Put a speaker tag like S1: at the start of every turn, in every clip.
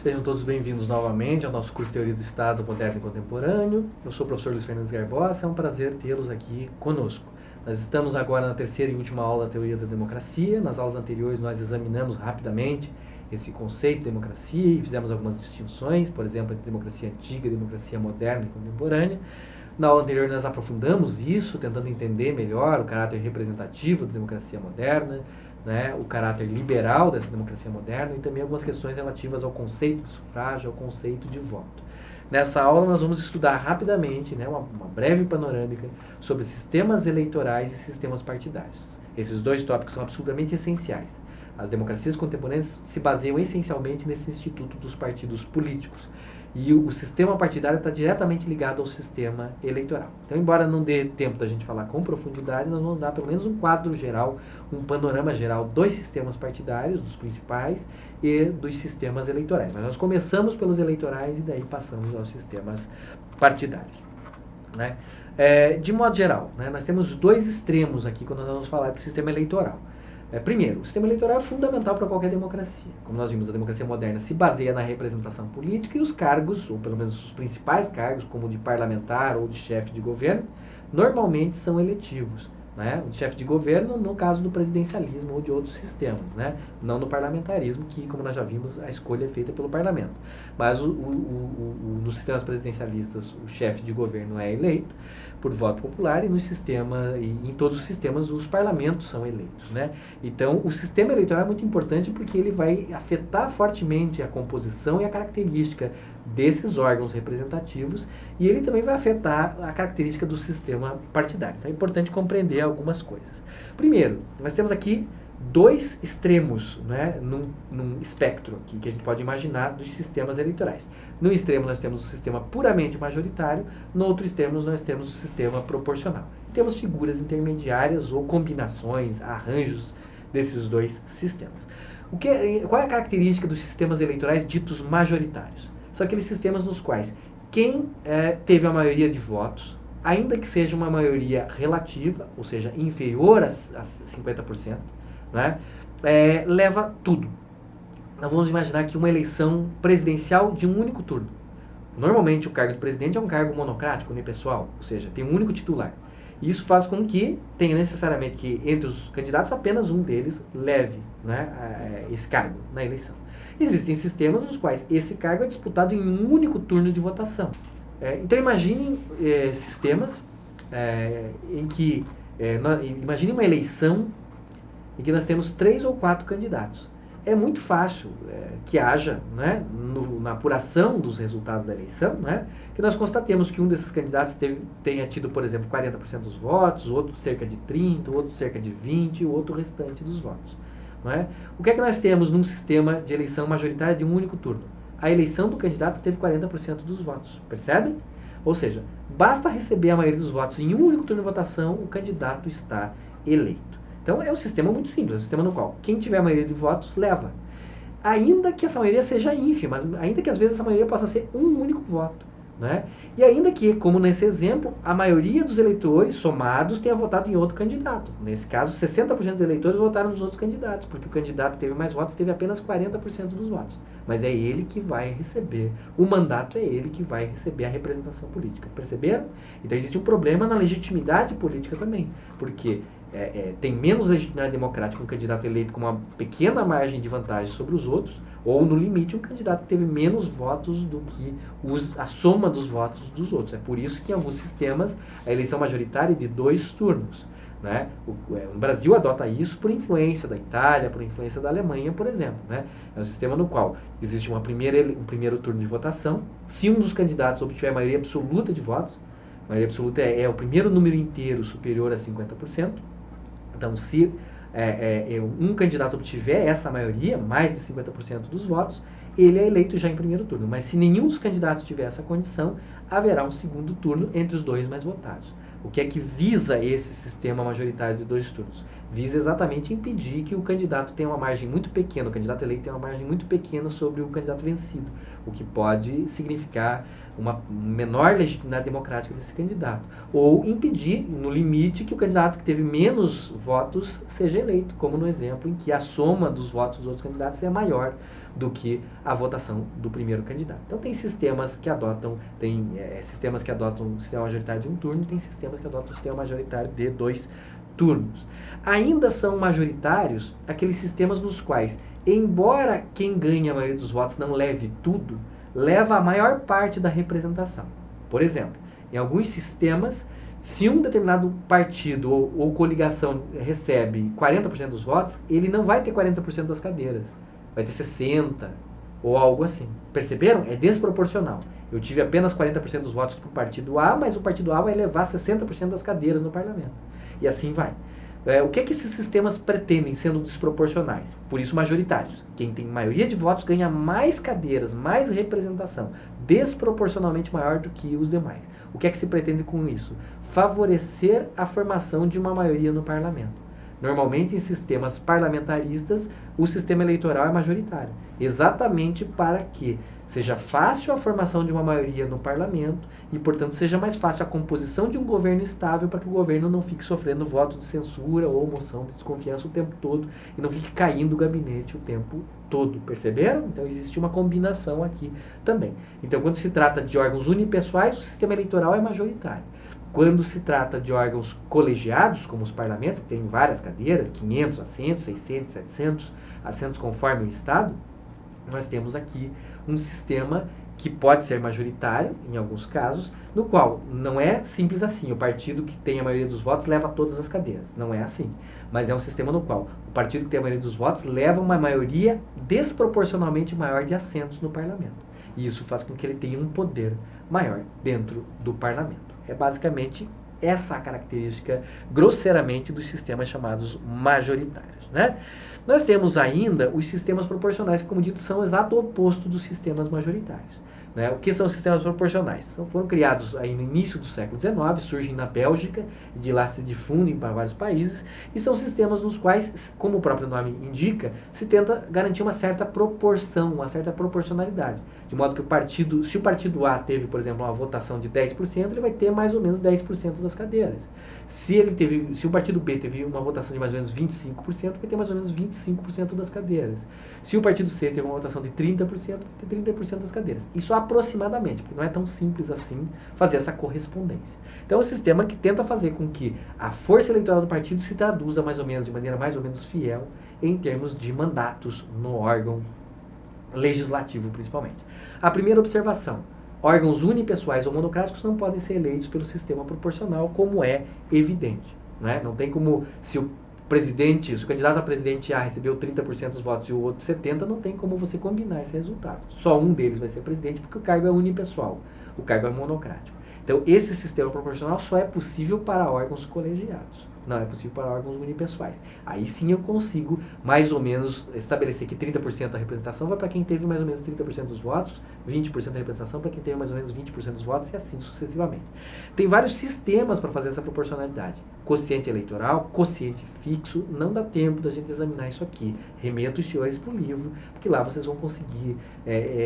S1: Sejam todos bem-vindos novamente ao nosso curso de Teoria do Estado Moderno e Contemporâneo. Eu sou o professor Luiz Fernandes Garbosa, é um prazer tê-los aqui conosco. Nós estamos agora na terceira e última aula da Teoria da Democracia. Nas aulas anteriores nós examinamos rapidamente esse conceito de democracia e fizemos algumas distinções, por exemplo, entre democracia antiga, democracia moderna e contemporânea. Na aula anterior nós aprofundamos isso, tentando entender melhor o caráter representativo da democracia moderna, o caráter liberal dessa democracia moderna e também algumas questões relativas ao conceito de sufrágio, ao conceito de voto. Nessa aula nós vamos estudar rapidamente, uma breve panorâmica sobre sistemas eleitorais e sistemas partidários. Esses dois tópicos são absolutamente essenciais. As democracias contemporâneas se baseiam essencialmente nesse instituto dos partidos políticos. E o sistema partidário está diretamente ligado ao sistema eleitoral. Então, embora não dê tempo da gente falar com profundidade, nós vamos dar pelo menos um quadro geral, um panorama geral dos sistemas partidários, dos principais, e dos sistemas eleitorais. Mas nós começamos pelos eleitorais e daí passamos aos sistemas partidários. De modo geral, nós temos dois extremos aqui quando nós vamos falar de sistema eleitoral. Primeiro, o sistema eleitoral é fundamental para qualquer democracia. Como nós vimos, a democracia moderna se baseia na representação política e os cargos, ou pelo menos os principais cargos, como o de parlamentar ou de chefe de governo, normalmente são eletivos. O de chefe de governo, no caso do presidencialismo ou de outros sistemas, não no parlamentarismo, que, como nós já vimos, a escolha é feita pelo parlamento. Mas nos sistemas presidencialistas, o chefe de governo é eleito por voto popular e em todos os sistemas os parlamentos são eleitos. Então, o sistema eleitoral é muito importante porque ele vai afetar fortemente a composição e a característica desses órgãos representativos e ele também vai afetar a característica do sistema partidário. Então é importante compreender algumas coisas. Primeiro, nós temos aqui dois extremos, num espectro aqui, que a gente pode imaginar dos sistemas eleitorais. No extremo nós temos o sistema puramente majoritário, no outro extremo nós temos o sistema proporcional. Temos figuras intermediárias ou combinações, arranjos desses dois sistemas. Qual é a característica dos sistemas eleitorais ditos majoritários? São aqueles sistemas nos quais quem teve a maioria de votos, ainda que seja uma maioria relativa, ou seja, inferior a 50%, leva tudo. Nós vamos imaginar aqui uma eleição presidencial de um único turno. Normalmente o cargo de presidente é um cargo monocrático, unipessoal, ou seja, tem um único titular. E isso faz com que tenha necessariamente que entre os candidatos apenas um deles leve esse cargo na eleição. Existem sistemas nos quais esse cargo é disputado em um único turno de votação. Então imaginem sistemas em que, imagine uma eleição em que nós temos 3 ou 4 candidatos. É muito fácil que haja, na apuração dos resultados da eleição, que nós constatemos que um desses candidatos tenha tido, por exemplo, 40% dos votos, o outro cerca de 30%, o outro cerca de 20% e o outro restante dos votos. O que é que nós temos num sistema de eleição majoritária de um único turno? A eleição do candidato teve 40% dos votos, percebe? Ou seja, basta receber a maioria dos votos em um único turno de votação, o candidato está eleito. Então é um sistema muito simples, é um sistema no qual quem tiver a maioria de votos leva. Ainda que essa maioria seja ínfima, ainda que às vezes essa maioria possa ser um único voto. E ainda que, como nesse exemplo, a maioria dos eleitores somados tenha votado em outro candidato. Nesse caso, 60% dos eleitores votaram nos outros candidatos, porque o candidato que teve mais votos teve apenas 40% dos votos. Mas é ele que vai receber, o mandato é ele que vai receber a representação política. Perceberam? Então existe um problema na legitimidade política também, porque tem menos legitimidade democrática um candidato eleito com uma pequena margem de vantagem sobre os outros, ou, no limite, um candidato que teve menos votos do que a soma dos votos dos outros. É por isso que em alguns sistemas a eleição majoritária é de 2 turnos. O Brasil adota isso por influência da Itália, por influência da Alemanha, por exemplo. É um sistema no qual existe um primeiro turno de votação. Se um dos candidatos obtiver a maioria absoluta de votos, a maioria absoluta é o primeiro número inteiro superior a 50%. Então, se um candidato obtiver essa maioria, mais de 50% dos votos, ele é eleito já em primeiro turno. Mas se nenhum dos candidatos tiver essa condição, haverá um segundo turno entre os 2 mais votados. O que é que visa esse sistema majoritário de 2 turnos? visa exatamente impedir que o candidato tenha uma margem muito pequena, o candidato eleito tenha uma margem muito pequena sobre o candidato vencido, o que pode significar uma menor legitimidade democrática desse candidato, ou impedir, no limite, que o candidato que teve menos votos seja eleito, como no exemplo em que a soma dos votos dos outros candidatos é maior do que a votação do primeiro candidato. Então tem sistemas que adotam, sistemas que adotam o sistema majoritário de um turno, tem sistemas que adotam o sistema majoritário de 2 turnos. Ainda são majoritários aqueles sistemas nos quais, embora quem ganha a maioria dos votos não leve tudo, leva a maior parte da representação. Por exemplo, em alguns sistemas, se um determinado partido ou coligação recebe 40% dos votos, ele não vai ter 40% das cadeiras, vai ter 60% ou algo assim. Perceberam? É desproporcional. Eu tive apenas 40% dos votos para o partido A, mas o partido A vai levar 60% das cadeiras no parlamento. E assim vai. O que esses sistemas pretendem sendo desproporcionais? Por isso majoritários. Quem tem maioria de votos ganha mais cadeiras, mais representação, desproporcionalmente maior do que os demais. O que se pretende com isso? Favorecer a formação de uma maioria no parlamento. Normalmente em sistemas parlamentaristas, o sistema eleitoral é majoritário. Exatamente para que seja fácil a formação de uma maioria no parlamento e, portanto, seja mais fácil a composição de um governo estável para que o governo não fique sofrendo voto de censura ou moção de desconfiança o tempo todo e não fique caindo o gabinete o tempo todo. Perceberam? Então existe uma combinação aqui também. Então, quando se trata de órgãos unipessoais, o sistema eleitoral é majoritário. Quando se trata de órgãos colegiados, como os parlamentos, que têm várias cadeiras, 500 assentos, 600, 700 assentos conforme o Estado, nós temos aqui um sistema que pode ser majoritário, em alguns casos, no qual não é simples assim, o partido que tem a maioria dos votos leva todas as cadeiras. Não é assim. Mas é um sistema no qual o partido que tem a maioria dos votos leva uma maioria desproporcionalmente maior de assentos no parlamento. E isso faz com que ele tenha um poder maior dentro do parlamento. É basicamente essa a característica, grosseiramente, dos sistemas chamados majoritários, né? Nós temos ainda os sistemas proporcionais, que, como dito, são o exato oposto dos sistemas majoritários. Né? O que são os sistemas proporcionais? Foram criados aí no início do século XIX, surgem na Bélgica, e de lá se difundem para vários países, e são sistemas nos quais, como o próprio nome indica, se tenta garantir uma certa proporção, uma certa proporcionalidade. De modo que o partido, se o partido A teve, por exemplo, uma votação de 10%, ele vai ter mais ou menos 10% das cadeiras. Se o partido B teve uma votação de mais ou menos 25%, vai ter mais ou menos 25% das cadeiras. Se o partido C teve uma votação de 30%, vai ter 30% das cadeiras. Isso aproximadamente, porque não é tão simples assim fazer essa correspondência. Então é um sistema que tenta fazer com que a força eleitoral do partido se traduza mais ou menos, de maneira mais ou menos fiel, em termos de mandatos no órgão legislativo, principalmente. A primeira observação: órgãos unipessoais ou monocráticos não podem ser eleitos pelo sistema proporcional, como é evidente. Né? Não tem como, se o candidato a presidente A recebeu 30% dos votos e o outro 70%, não tem como você combinar esse resultado. Só um deles vai ser presidente porque o cargo é unipessoal, o cargo é monocrático. Então, esse sistema proporcional só é possível para órgãos colegiados. Não é possível para órgãos unipessoais. Aí sim eu consigo, mais ou menos, estabelecer que 30% da representação vai para quem teve mais ou menos 30% dos votos, 20% da representação para quem teve mais ou menos 20% dos votos e assim sucessivamente. Tem vários sistemas para fazer essa proporcionalidade. Quociente eleitoral, quociente fixo, não dá tempo da gente examinar isso aqui. Remeto os senhores para o livro, porque lá vocês vão conseguir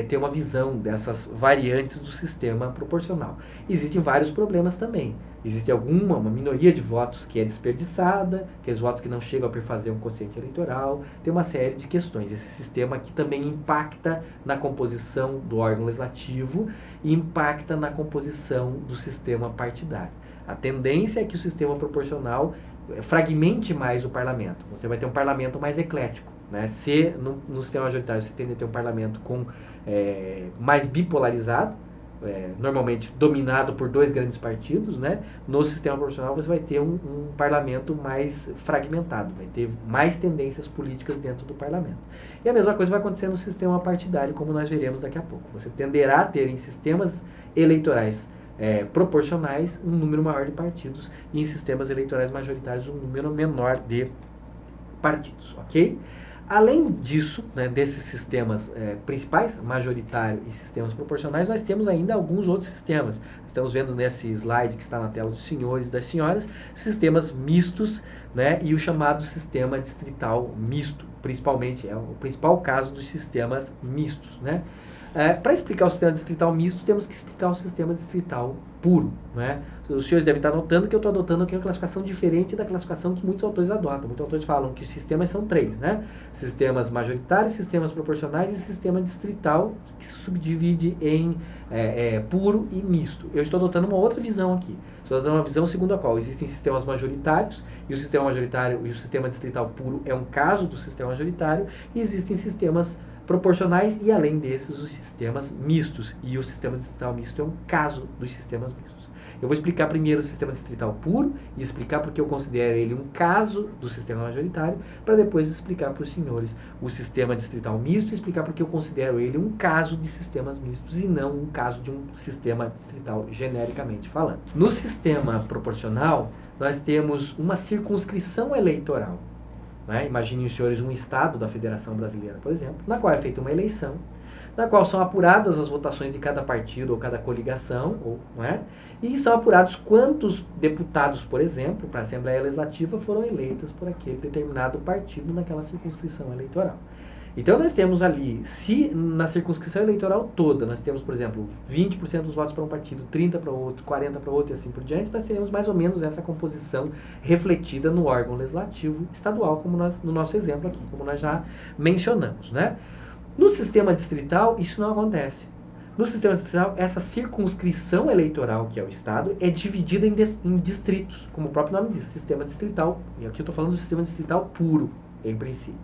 S1: ter uma visão dessas variantes do sistema proporcional. Existem vários problemas também. Existe uma minoria de votos que é desperdiçada, aqueles votos que não chegam a perfazer um quociente eleitoral, tem uma série de questões. Esse sistema aqui também impacta na composição do órgão legislativo e impacta na composição do sistema partidário. A tendência é que o sistema proporcional fragmente mais o parlamento. Você vai ter um parlamento mais eclético. Né? Se no sistema majoritário você tende a ter um parlamento mais bipolarizado, normalmente dominado por 2 grandes partidos, né? No sistema proporcional você vai ter um parlamento mais fragmentado, vai ter mais tendências políticas dentro do parlamento. E a mesma coisa vai acontecer no sistema partidário, como nós veremos daqui a pouco. Você tenderá a ter em sistemas eleitorais proporcionais um número maior de partidos e em sistemas eleitorais majoritários um número menor de partidos, ok? Além disso, né, desses sistemas principais, majoritário e sistemas proporcionais, nós temos ainda alguns outros sistemas. Estamos vendo nesse slide que está na tela dos senhores e das senhoras, sistemas mistos, né, e o chamado sistema distrital misto, principalmente, é o principal caso dos sistemas mistos, né? Para explicar o sistema distrital misto, temos que explicar o sistema distrital puro, né? Os senhores devem estar notando que eu estou adotando aqui uma classificação diferente da classificação que muitos autores adotam. Muitos autores falam que os sistemas são três, né? Sistemas majoritários, sistemas proporcionais e sistema distrital, que se subdivide em puro e misto. Eu estou adotando uma outra visão aqui. Estou adotando uma visão segundo a qual existem sistemas majoritários, e o sistema majoritário e o sistema distrital puro é um caso do sistema majoritário, e existem sistemas proporcionais e, além desses, os sistemas mistos. E o sistema distrital misto é um caso dos sistemas mistos. Eu vou explicar primeiro o sistema distrital puro e explicar porque eu considero ele um caso do sistema majoritário, para depois explicar para os senhores o sistema distrital misto e explicar porque eu considero ele um caso de sistemas mistos e não um caso de um sistema distrital, genericamente falando. No sistema proporcional, nós temos uma circunscrição eleitoral. Né? Imaginem os senhores um estado da Federação Brasileira, por exemplo, na qual é feita uma eleição, na qual são apuradas as votações de cada partido ou cada coligação, não é? E são apurados quantos deputados, por exemplo, para a Assembleia Legislativa foram eleitos por aquele determinado partido naquela circunscrição eleitoral. Então nós temos ali, se na circunscrição eleitoral toda nós temos, por exemplo, 20% dos votos para um partido, 30% para outro, 40% para outro e assim por diante, nós teremos mais ou menos essa composição refletida no órgão legislativo estadual, como no nosso exemplo aqui, como nós já mencionamos, né? No sistema distrital, isso não acontece. No sistema distrital, essa circunscrição eleitoral, que é o Estado, é dividida em distritos, como o próprio nome diz, sistema distrital. E aqui eu estou falando do sistema distrital puro, em princípio.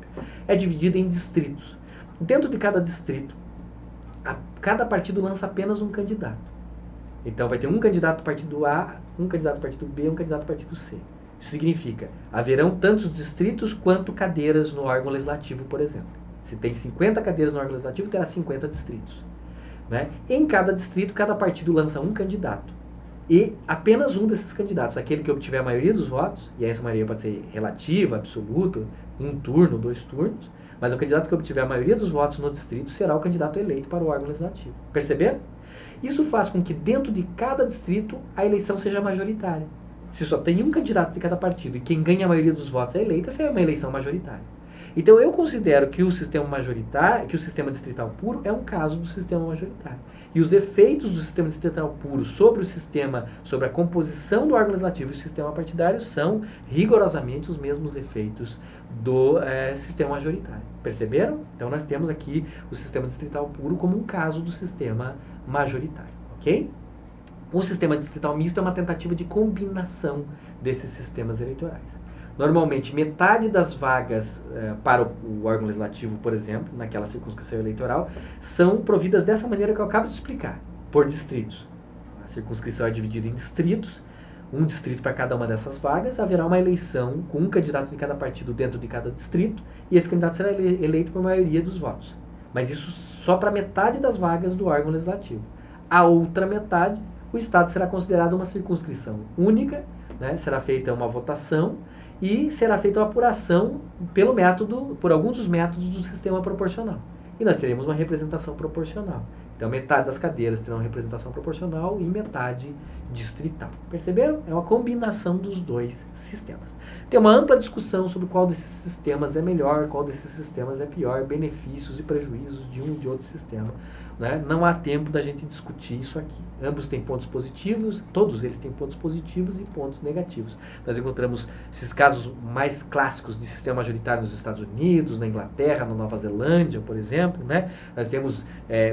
S1: É dividida em distritos. Dentro de cada distrito, cada partido lança apenas um candidato. Então, vai ter um candidato do partido A, um candidato do partido B, um candidato do partido C. Isso significa, haverão tantos distritos quanto cadeiras no órgão legislativo, por exemplo. Se tem 50 cadeiras no órgão legislativo, terá 50 distritos. Né? Em cada distrito, cada partido lança um candidato. E apenas um desses candidatos, aquele que obtiver a maioria dos votos, e essa maioria pode ser relativa, absoluta, um turno, 2 turnos, mas o candidato que obtiver a maioria dos votos no distrito será o candidato eleito para o órgão legislativo. Perceberam? Isso faz com que dentro de cada distrito a eleição seja majoritária. Se só tem um candidato de cada partido e quem ganha a maioria dos votos é eleito, essa é uma eleição majoritária. Então eu considero que o sistema majoritário, que o sistema distrital puro é um caso do sistema majoritário. E os efeitos do sistema distrital puro sobre o sistema, sobre a composição do órgão legislativo e o sistema partidário são rigorosamente os mesmos efeitos do sistema majoritário. Perceberam? Então nós temos aqui o sistema distrital puro como um caso do sistema majoritário, ok? O sistema distrital misto é uma tentativa de combinação desses sistemas eleitorais. Normalmente, metade das vagas para o órgão legislativo, por exemplo, naquela circunscrição eleitoral, são providas dessa maneira que eu acabo de explicar, por distritos. A circunscrição é dividida em distritos, um distrito para cada uma dessas vagas, haverá uma eleição com um candidato de cada partido dentro de cada distrito, e esse candidato será eleito por maioria dos votos. Mas isso só para metade das vagas do órgão legislativo. A outra metade, o Estado será considerado uma circunscrição única, né, será feita uma votação, e será feita uma apuração por alguns dos métodos do sistema proporcional. E nós teremos uma representação proporcional. Então, metade das cadeiras terão representação proporcional e metade distrital. Perceberam? É uma combinação dos dois sistemas. Tem uma ampla discussão sobre qual desses sistemas é melhor, qual desses sistemas é pior, benefícios e prejuízos de um e de outro sistema. Né? Não há tempo da gente discutir isso aqui. Ambos têm pontos positivos, todos eles têm pontos positivos e pontos negativos. Nós encontramos esses casos mais clássicos de sistema majoritário nos Estados Unidos, na Inglaterra, na Nova Zelândia, por exemplo. Né? Nós temos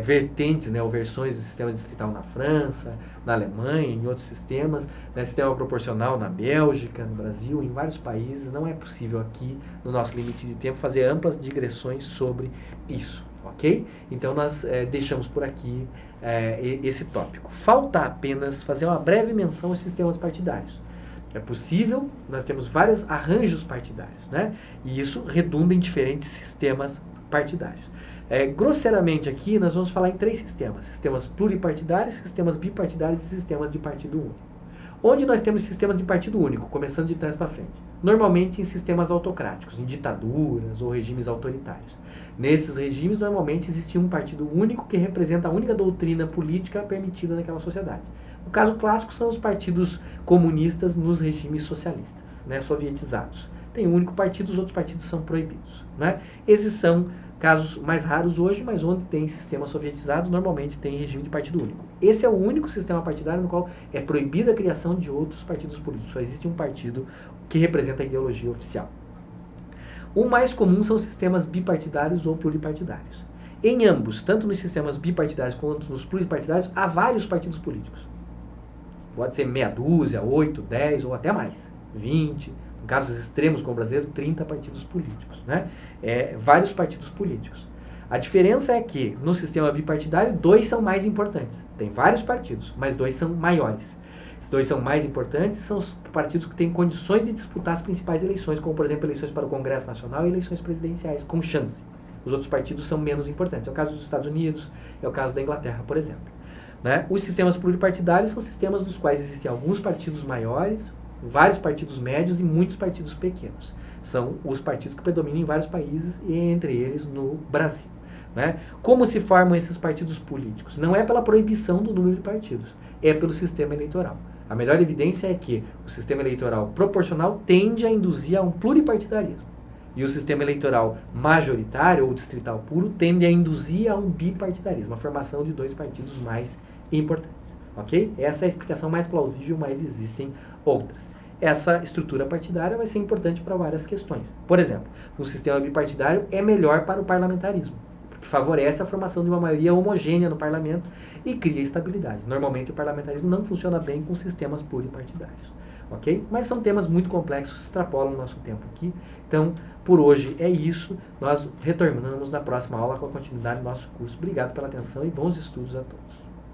S1: vertentes, né, ou versões do sistema distrital na França, na Alemanha, em outros sistemas, né, sistema proporcional na Bélgica, no Brasil, em vários países. Não é possível aqui, no nosso limite de tempo, fazer amplas digressões sobre isso. Ok? Então nós deixamos por aqui esse tópico. Falta apenas fazer uma breve menção aos sistemas partidários. É possível, nós temos vários arranjos partidários, né? E isso redunda em diferentes sistemas partidários. Grosseiramente aqui nós vamos falar em 3 sistemas. Sistemas pluripartidários, sistemas bipartidários e sistemas de partido único. Onde nós temos sistemas de partido único, começando de trás para frente? Normalmente em sistemas autocráticos, em ditaduras ou regimes autoritários. Nesses regimes, normalmente existe um partido único que representa a única doutrina política permitida naquela sociedade. O caso clássico são os partidos comunistas nos regimes socialistas, né, sovietizados. Tem um único partido, os outros partidos são proibidos. Né? Esses são casos mais raros hoje, mas onde tem sistema sovietizado, normalmente tem regime de partido único. Esse é o único sistema partidário no qual é proibida a criação de outros partidos políticos. Só existe um partido que representa a ideologia oficial. O mais comum são os sistemas bipartidários ou pluripartidários. Em ambos, tanto nos sistemas bipartidários quanto nos pluripartidários, há vários partidos políticos. Pode ser meia dúzia, 8, 10 ou até mais, 20, em casos extremos como o brasileiro, 30 partidos políticos. Né? Vários partidos políticos. A diferença é que no sistema bipartidário, 2 são mais importantes. Tem vários partidos, mas 2 são maiores. Os 2 são mais importantes são os partidos que têm condições de disputar as principais eleições, como por exemplo eleições para o Congresso Nacional e eleições presidenciais, com chance. Os outros partidos são menos importantes. É o caso dos Estados Unidos, é o caso da Inglaterra, por exemplo. Né? Os sistemas pluripartidários são sistemas nos quais existem alguns partidos maiores, vários partidos médios e muitos partidos pequenos. São os partidos que predominam em vários países e entre eles no Brasil. Né? Como se formam esses partidos políticos? Não é pela proibição do número de partidos, é pelo sistema eleitoral. A melhor evidência é que o sistema eleitoral proporcional tende a induzir a um pluripartidarismo. E o sistema eleitoral majoritário ou distrital puro tende a induzir a um bipartidarismo, a formação de 2 partidos mais importantes. Ok? Essa é a explicação mais plausível, mas existem outras. Essa estrutura partidária vai ser importante para várias questões. Por exemplo, o sistema bipartidário é melhor para o parlamentarismo, porque favorece a formação de uma maioria homogênea no parlamento e cria estabilidade. Normalmente o parlamentarismo não funciona bem com sistemas pluripartidários. Ok? Mas são temas muito complexos que extrapolam o nosso tempo aqui. Então, por hoje é isso. Nós retornamos na próxima aula com a continuidade do nosso curso. Obrigado pela atenção e bons estudos a todos.